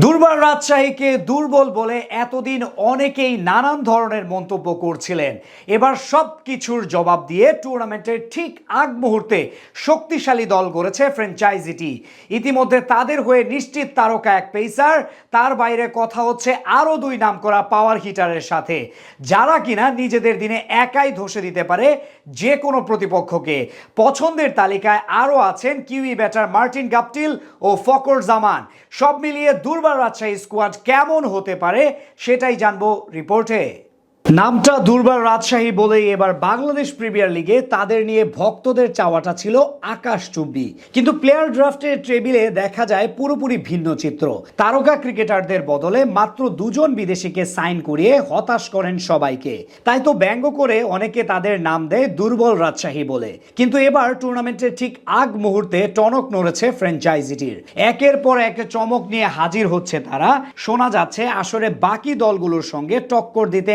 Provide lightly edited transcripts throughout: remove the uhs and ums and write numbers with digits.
দুর্বার রাজশাহীকে দুর্বল বলে এতদিন অনেকেই নানান ধরনের মন্তব্য করছিলেন। এবার সব কিছুর জবাব দিয়ে টুর্নামেন্টের ঠিক আগ মুহূর্তে শক্তিশালী দল গড়েছে ফ্র্যাঞ্চাইজিটি। ইতিমধ্যে তাদের হয়ে নিশ্চিত তারকা এক পেসার, তার বাইরে কথা হচ্ছে আরও দুই নামকরা পাওয়ার হিটারের সাথে, যারা কিনা নিজেদের দিনে একাই ধসে দিতে পারে যে কোনো প্রতিপক্ষকে। পছন্দের তালিকায় আরও আছেন কিউই ব্যাটার মার্টিন গাপটিল ও ফকর জামান। সব মিলিয়ে দুর্বার রাজশাহী স্কোয়াড কেমন হতে পারে সেটাই জানবো রিপোর্টে। নামটা দুর্বার রাজশাহী বলেই এবার বাংলাদেশ প্রিমিয়ার লিগে তাদের নিয়ে ভক্তদের চাওয়াটা ছিল আকাশচুম্বী, কিন্তু প্লেয়ার ড্রাফটের টেবিলে দেখা যায় পুরোপুরি ভিন্ন চিত্র। তারকা ক্রিকেটারদের বদলে মাত্র দুজন বিদেশিকে সাইন করিয়ে হতাশ করেন সবাইকে। তাই তো ব্যঙ্গ করে অনেকে তাদের নাম দেয় দুর্বল রাজশাহী বলে। কিন্তু এবার টুর্নামেন্টের ঠিক আগ মুহূর্তে টনক নড়েছে ফ্র্যাঞ্চাইজিটির। একের পর এক চমক নিয়ে হাজির হচ্ছে তারা। শোনা যাচ্ছে আসলে বাকি দলগুলোর সঙ্গে টক্কর দিতে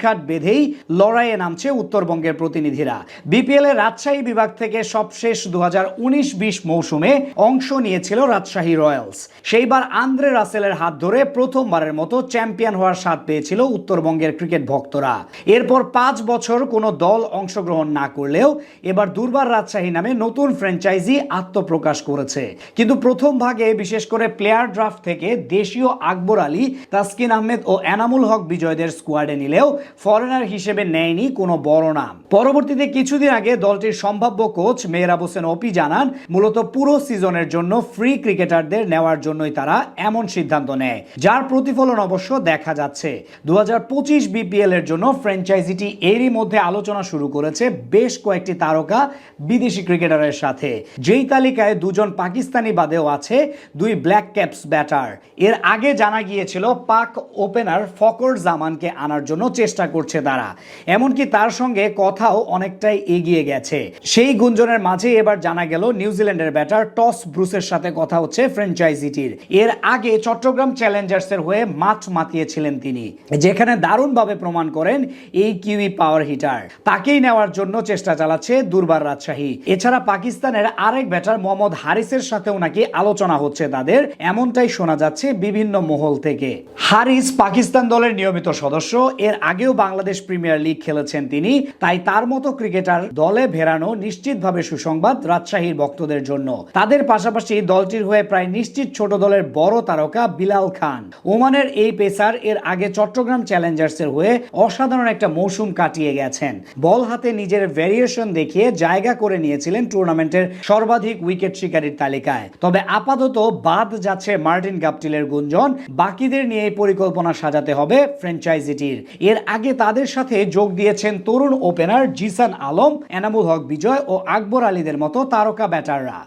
ঘাট বেঁধেই লড়াইয়ে নামছে উত্তরবঙ্গের প্রতিনিধিরা। বিপিএল এর রাজশাহী বিভাগ থেকে সবশেষ 2019-20 মৌসুমে অংশ নিয়েছিল রাজশাহী রয়্যালস। সেইবার আন্দ্রে রাসেলের হাত ধরে প্রথমবারের মতো চ্যাম্পিয়ন হওয়ার স্বাদ পেয়েছিল উত্তরবঙ্গের ক্রিকেট ভক্তরা। এরপর 5 বছর কোনো দল অংশগ্রহণ না করলেও এবার দুর্বার রাজশাহী নামে নতুন ফ্র্যাঞ্চাইজি আত্মপ্রকাশ করেছে। কিন্তু প্রথম ভাগে বিশেষ করে প্লেয়ার ড্রাফট থেকে দেশীয় আকবর আলী, তাসকিন আহমেদ ও এনামুল হক বিজয়দের স্কোয়াডে নিলেও ফরেনার হিসেবে নেয়নি কোনো বড় নাম। পরবর্তীতে কিছুদিন আগে দলটির সম্ভাব্য কোচ মেহরাব হোসেন ওপি জানান, মূলত পুরো সিজনের জন্য ফ্রি ক্রিকেটারদের নেওয়ার জন্যই তারা এমন সিদ্ধান্ত নেয়, যার প্রতিফলন অবশ্য দেখা যাচ্ছে। 2025 বিপিএল এর জন্য ফ্র্যাঞ্চাইজিটি এরই মধ্যে আলোচনা শুরু করেছে বেশ কয়েকটি তারকা বিদেশি ক্রিকেটারের সাথে, যেই তালিকায় দুজন পাকিস্তানি বাদেও আছে দুই ব্ল্যাক ক্যাপস ব্যাটার। এর আগে জানা গিয়েছিল পাক ওপেনার ফকর জামানকে আনার জন্য চেষ্টা করছে তারা, এমনকি তার সঙ্গে কথাও অনেকটাই এগিয়ে গেছে। সেই গুঞ্জনের মাঝে এবার জানা গেল নিউজিল্যান্ডের ব্যাটার টস ব্রুসের সাথে কথা হচ্ছে ফ্র্যাঞ্চাইজিটির। এর আগে চট্টগ্রাম চ্যালেঞ্জার্সের হয়ে মাঠ মাতিয়েছিলেন তিনি, যেখানে দারুণভাবে প্রমাণ করেন এই কিউই পাওয়ার হিটার। তাকেই নেওয়ার জন্য চেষ্টা চালাচ্ছে দুর্বার রাজশাহী। এছাড়া পাকিস্তানের আরেক ব্যাটার মোহাম্মদ হারিসের সাথেও নাকি আলোচনা হচ্ছে তাদের, এমনটাই শোনা যাচ্ছে বিভিন্ন মহল থেকে। হারিস পাকিস্তান দলের নিয়মিত সদস্য, এর আগেও বাংলাদেশ প্রিমিয়ার লিগ খেলেছেন তিনি। তাই তার মতো ক্রিকেটার দলে ভেড়ানো নিশ্চিতভাবে সুসংবাদ রাজশাহীর ভক্তদের জন্য। তাদের পাশাপাশি দলটির হয়ে প্রায় নিশ্চিত ছোট দলের বড় তারকা বিলাল খান। ওমানের এই পেসার এর আগে চট্টগ্রাম চ্যালেঞ্জার্সের হয়ে অসাধারণ একটা মৌসুম কাটিয়ে গেছেন। বল হাতে নিজের ভেরিয়েশন দেখিয়ে জায়গা করে নিয়েছিলেন টুর্নামেন্টের সর্বাধিক উইকেট শিকারীর তালিকায়। তবে আপাতত বাদ যাচ্ছে মার্টিন গাপটিলের গুঞ্জন। বাকিদের নিয়ে পরিকল্পনা সাজাতে হবে ফ্র্যাঞ্চাইজিটির। এর আগে তাদের সাথে যোগ দিয়েছেন তরুণ ওপেনার জিসান আলম, এনামুল হক বিজয় ও আকবর আলীদের মতো তারকা ব্যাটাররা।